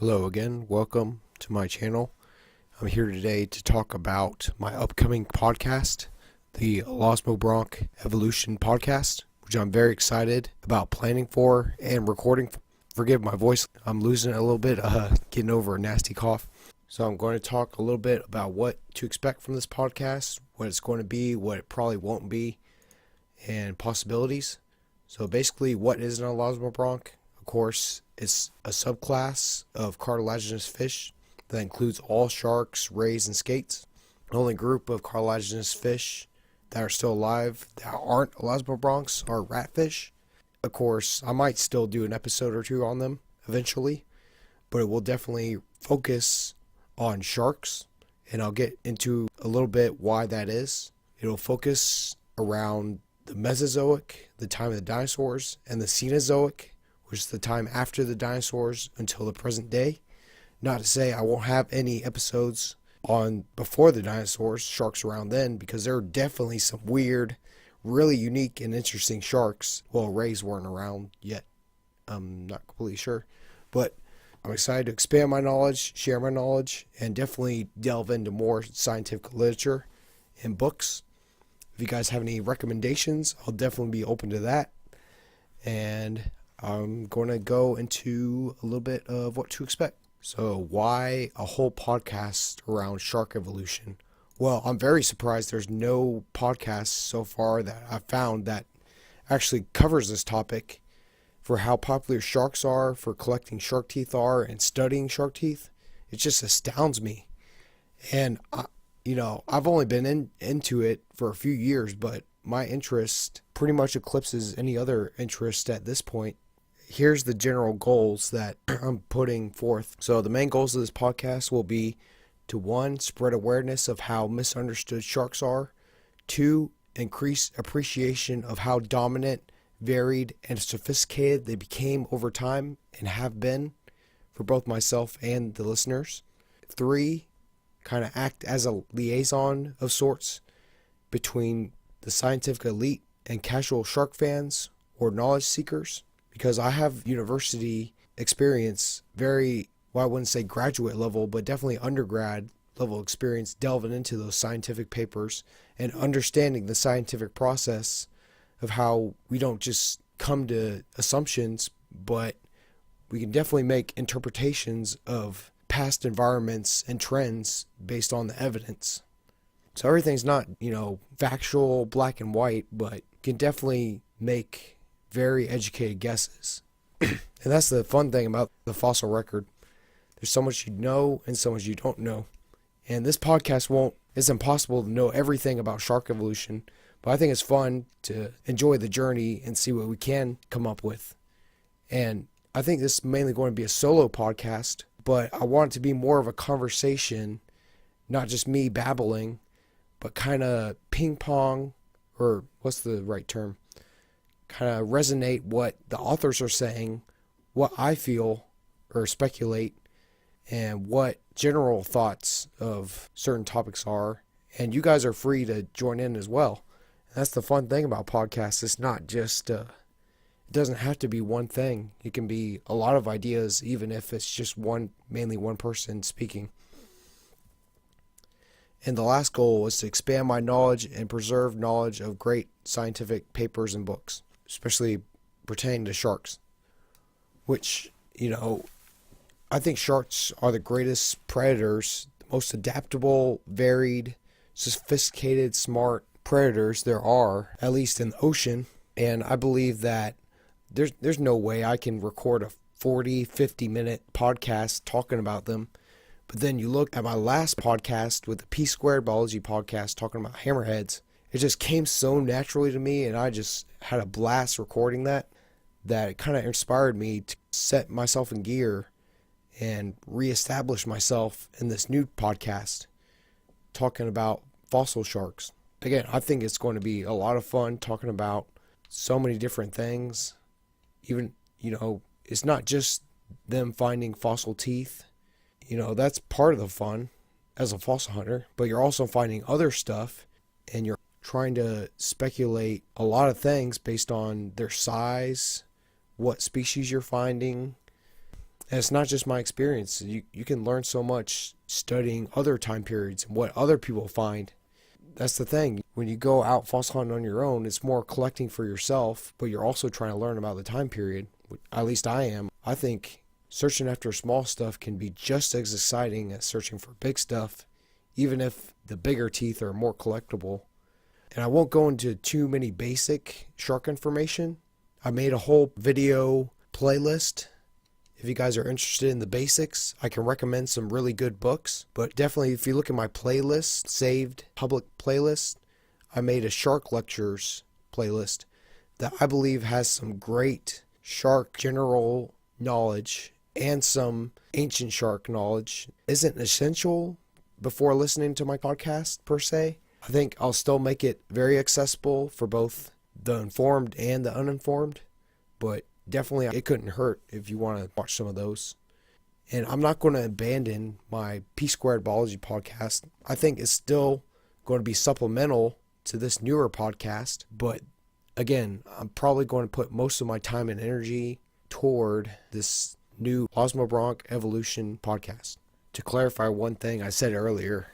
Hello again, welcome to my channel. I'm here today to talk about my upcoming podcast, the Elasmobranch Evolution Podcast, which I'm very excited about planning for and recording. Forgive my voice, I'm losing it a little bit, getting over a nasty cough. So I'm going to talk a little bit about what to expect from this podcast, what it's going to be, what it probably won't be, and possibilities. So basically, what is an elasmobranch? Of course, it's a subclass of cartilaginous fish that includes all sharks, rays, and skates. The only group of cartilaginous fish that are still alive that aren't elasmobranchs are ratfish. Of course, I might still do an episode or two on them eventually, but it will definitely focus on sharks, and I'll get into a little bit why that is. It'll focus around the Mesozoic, the time of the dinosaurs, and the Cenozoic, which is the time after the dinosaurs until the present day. Not to say I won't have any episodes on before the dinosaurs, sharks around then, because there are definitely some weird, really unique and interesting sharks. Well, rays weren't around yet. I'm not completely sure. But I'm excited to expand my knowledge, share my knowledge, and definitely delve into more scientific literature and books. If you guys have any recommendations, I'll definitely be open to that. And I'm going to go into a little bit of what to expect. So why a whole podcast around shark evolution? Well, I'm very surprised there's no podcast so far that I've found that actually covers this topic for how popular sharks are, for collecting shark teeth are, and studying shark teeth. It just astounds me. And, I've only been into it for a few years, but my interest pretty much eclipses any other interest at this point. Here's the general goals that I'm putting forth. So the main goals of this podcast will be to 1, spread awareness of how misunderstood sharks are. 2, increase appreciation of how dominant, varied, and sophisticated they became over time and have been for both myself and the listeners. 3, kind of act as a liaison of sorts between the scientific elite and casual shark fans or knowledge seekers. Because I have university experience, I wouldn't say graduate level, but definitely undergrad level experience delving into those scientific papers and understanding the scientific process of how we don't just come to assumptions, but we can definitely make interpretations of past environments and trends based on the evidence. So everything's not, factual, black and white, but can definitely make very educated guesses. And that's the fun thing about the fossil record. There's so much you know and so much you don't know. And this podcast it's impossible to know everything about shark evolution, but I think it's fun to enjoy the journey and see what we can come up with. And I think this is mainly going to be a solo podcast, but I want it to be more of a conversation, not just me babbling, but kind of ping pong, or what's the right term? Kind of resonate what the authors are saying, what I feel or speculate, and what general thoughts of certain topics are. And you guys are free to join in as well. And that's the fun thing about podcasts. It's not just, it doesn't have to be one thing. It can be a lot of ideas, even if it's just mainly one person speaking. And the last goal was to expand my knowledge and preserve knowledge of great scientific papers and books, especially pertaining to sharks, which, I think sharks are the greatest predators, the most adaptable, varied, sophisticated, smart predators there are, at least in the ocean. And I believe that there's no way I can record a 40, 50-minute podcast talking about them. But then you look at my last podcast with the P-Squared Biology podcast talking about hammerheads. It just came so naturally to me, and I just had a blast recording that it kind of inspired me to set myself in gear and reestablish myself in this new podcast talking about fossil sharks. Again, I think it's going to be a lot of fun talking about so many different things. Even, it's not just them finding fossil teeth. That's part of the fun as a fossil hunter, but you're also finding other stuff, and you're trying to speculate a lot of things based on their size, what species you're finding, And it's not just my experience. You can learn so much studying other time periods and what other people find. That's the thing. When you go out fossil hunting on your own, it's more collecting for yourself, but you're also trying to learn about the time period. At least I am. I think searching after small stuff can be just as exciting as searching for big stuff, even if the bigger teeth are more collectible. And I won't go into too many basic shark information. I made a whole video playlist. If you guys are interested in the basics, I can recommend some really good books. But definitely, if you look at my playlist, saved public playlist, I made a shark lectures playlist that I believe has some great shark general knowledge and some ancient shark knowledge. Isn't essential before listening to my podcast per se. I think I'll still make it very accessible for both the informed and the uninformed, but definitely it couldn't hurt if you want to watch some of those. And I'm not going to abandon my P-Squared Biology podcast. I think it's still going to be supplemental to this newer podcast, but again, I'm probably going to put most of my time and energy toward this new Elasmobranch Evolution podcast. To clarify one thing I said earlier,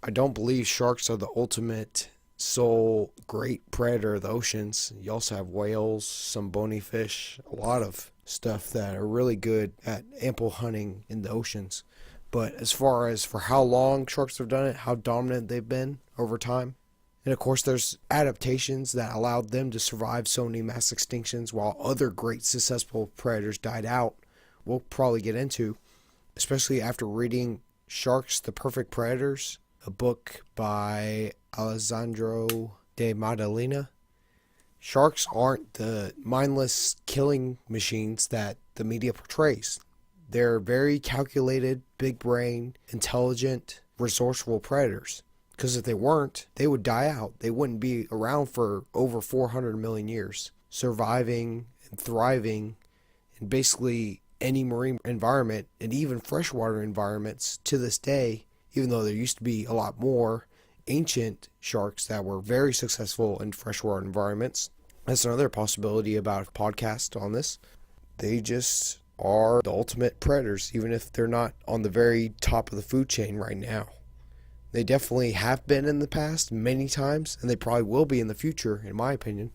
I don't believe sharks are the ultimate sole great predator of the oceans. You also have whales, some bony fish, a lot of stuff that are really good at ample hunting in the oceans. But as far as for how long sharks have done it, how dominant they've been over time, and of course there's adaptations that allowed them to survive so many mass extinctions while other great successful predators died out, we'll probably get into, especially after reading Sharks, the Perfect Predators, a book by Alessandro de Maddalena. Sharks aren't the mindless killing machines that the media portrays. They're very calculated, big brain, intelligent, resourceful predators. Because if they weren't, they would die out. They wouldn't be around for over 400 million years, surviving and thriving in basically any marine environment and even freshwater environments to this day, even though there used to be a lot more ancient sharks that were very successful in freshwater environments. That's another possibility about a podcast on this. They just are the ultimate predators, even if they're not on the very top of the food chain right now. They definitely have been in the past many times, and they probably will be in the future, in my opinion.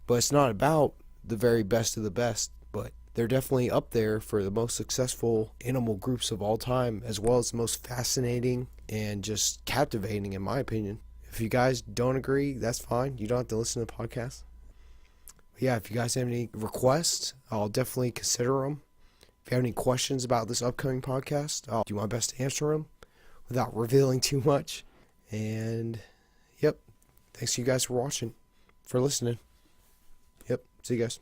But it's not about the very best of the best, but they're definitely up there for the most successful animal groups of all time, as well as the most fascinating and just captivating, in my opinion. If you guys don't agree, that's fine. You don't have to listen to the podcast. But yeah, if you guys have any requests, I'll definitely consider them. If you have any questions about this upcoming podcast, I'll do my best to answer them without revealing too much. And yep, thanks to you guys for watching, for listening. Yep, see you guys.